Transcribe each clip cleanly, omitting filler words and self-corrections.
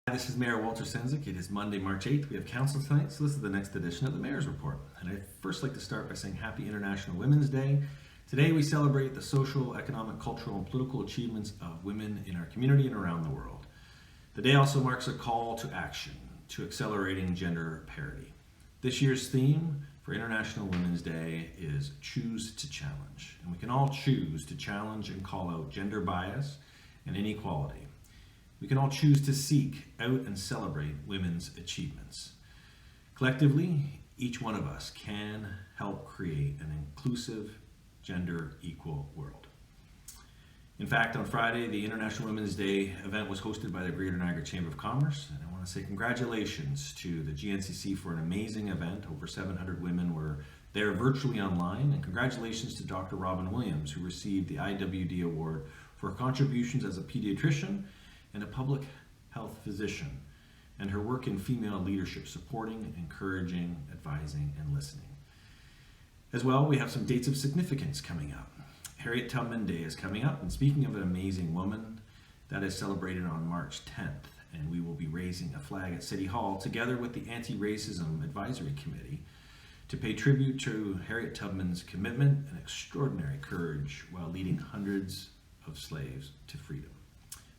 This is Mayor Walter Senzik. It is Monday, March 8th. We have council tonight, so this is the next edition of the Mayor's Report. And I'd first like to start by saying Happy International Women's Day. Today we celebrate the social, economic, cultural, and political achievements of women in our community and around the world. The day also marks a call to action to accelerating gender parity. This year's theme for International Women's Day is Choose to Challenge. And we can all choose to challenge and call out gender bias and inequality. We can all choose to seek out and celebrate women's achievements. Collectively, each one of us can help create an inclusive, gender equal world. In fact, on Friday, the International Women's Day event was hosted by the Greater Niagara Chamber of Commerce, and I want to say congratulations to the GNCC for an amazing event. Over 700 women were there virtually online, and congratulations to Dr. Robin Williams, who received the IWD Award for her contributions as a pediatrician and a public health physician, and her work in female leadership, supporting, encouraging, advising, and listening. As well, we have some dates of significance coming up. Harriet Tubman Day is coming up, and speaking of an amazing woman, that is celebrated on March 10th, and we will be raising a flag at City Hall together with the Anti-Racism Advisory Committee to pay tribute to Harriet Tubman's commitment and extraordinary courage while leading hundreds of slaves to freedom.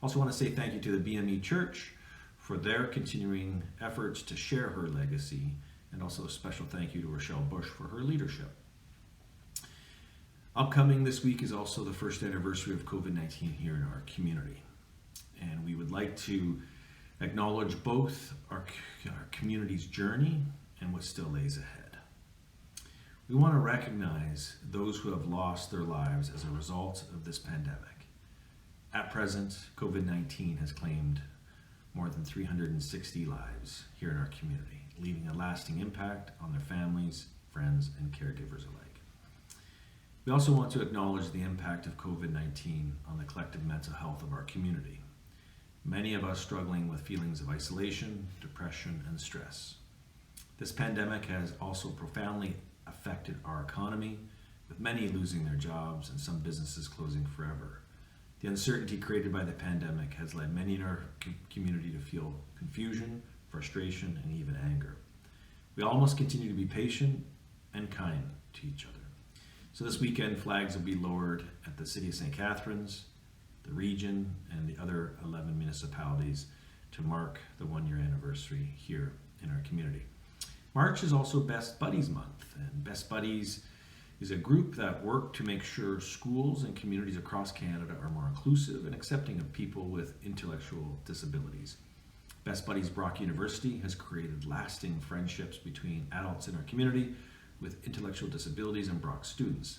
Also want to say thank you to the BME Church for their continuing efforts to share her legacy, and also a special thank you to Rochelle Bush for her leadership. Upcoming this week is also the first anniversary of COVID-19 here in our community, and we would like to acknowledge both our community's journey and what still lays ahead. We want to recognize those who have lost their lives as a result of this pandemic. At present, COVID-19 has claimed more than 360 lives here in our community, leaving a lasting impact on their families, friends, and caregivers alike. We also want to acknowledge the impact of COVID-19 on the collective mental health of our community. Many of us struggling with feelings of isolation, depression, and stress. This pandemic has also profoundly affected our economy, with many losing their jobs and some businesses closing forever. The uncertainty created by the pandemic has led many in our community to feel confusion, frustration, and even anger. We all must continue to be patient and kind to each other. So this weekend, flags will be lowered at the City of St. Catharines, the region, and the other 11 municipalities to mark the one-year anniversary here in our community. March is also Best Buddies Month, and Best Buddies is a group that work to make sure schools and communities across Canada are more inclusive and accepting of people with intellectual disabilities. Best Buddies Brock University has created lasting friendships between adults in our community with intellectual disabilities and Brock students.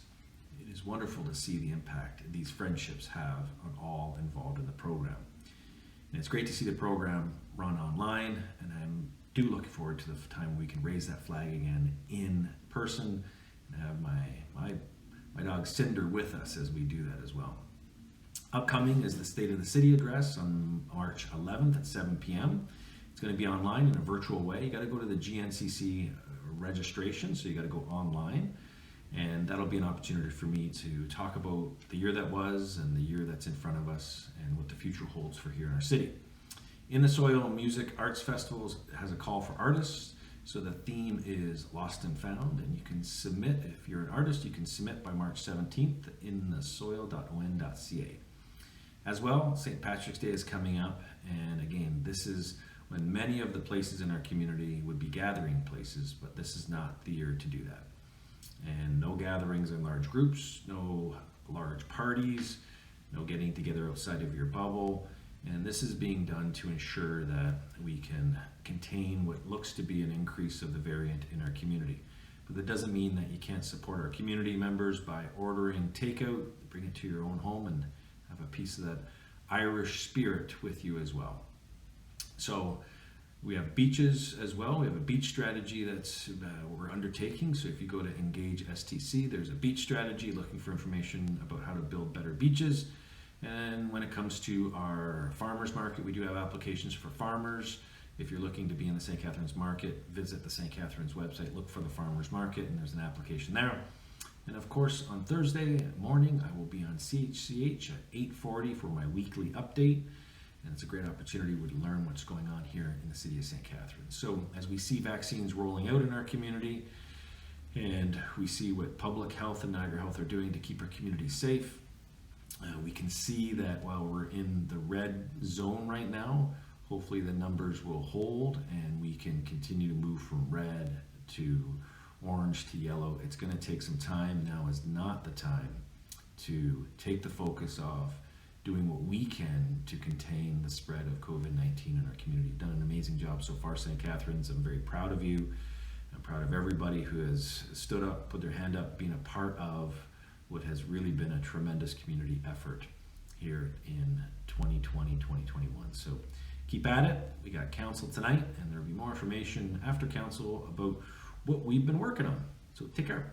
It is wonderful to see the impact these friendships have on all involved in the program. And it's great to see the program run online, and I'm do look forward to the time we can raise that flag again in person and have my dog Cinder with us as we do that as well. Upcoming is the State of the City address on March 11th at 7 p.m. It's going to be online in a virtual way. You got to go to the GNCC registration, so you got to go online, and that'll be an opportunity for me to talk about the year that was and the year that's in front of us and what the future holds for here in our city. In the Soil Music Arts Festival has a call for artists. So the theme is Lost and Found, and you can submit, if you're an artist, you can submit by March 17th in thesoil.on.ca. As well, St. Patrick's Day is coming up, and again, this is when many of the places in our community would be gathering places, but this is not the year to do that. And no gatherings in large groups, no large parties, no getting together outside of your bubble. And this is being done to ensure that we can contain what looks to be an increase of the variant in our community. But that doesn't mean that you can't support our community members by ordering takeout, bring it to your own home, and have a piece of that Irish spirit with you as well. So we have beaches as well. We have a beach strategy that's we're undertaking. So if you go to Engage STC, there's a beach strategy looking for information about how to build better beaches. And when it comes to our farmers market, we do have applications for farmers. If you're looking to be in the St. Catharines market, visit the St. Catharines website, look for the farmers market, and there's an application there. And of course, on Thursday morning, I will be on CHCH at 8:40 for my weekly update. And it's a great opportunity to learn what's going on in the city of St. Catharines. So as we see vaccines rolling out in our community, and we see what public health and Niagara Health are doing to keep our community safe, we can see that while we're in the red zone right now, hopefully the numbers will hold and we can continue to move from red to orange to yellow. It's going to take some time. Now is not the time to take the focus off doing what we can to contain the spread of COVID-19 in our community. You've done an amazing job so far, St. Catharines. I'm very proud of you. I'm proud of everybody who has stood up, put their hand up, been a part of what has really been a tremendous community effort here in 2020, 2021. So keep at it. We got council tonight, and there'll be more information after council about what we've been working on. So take care.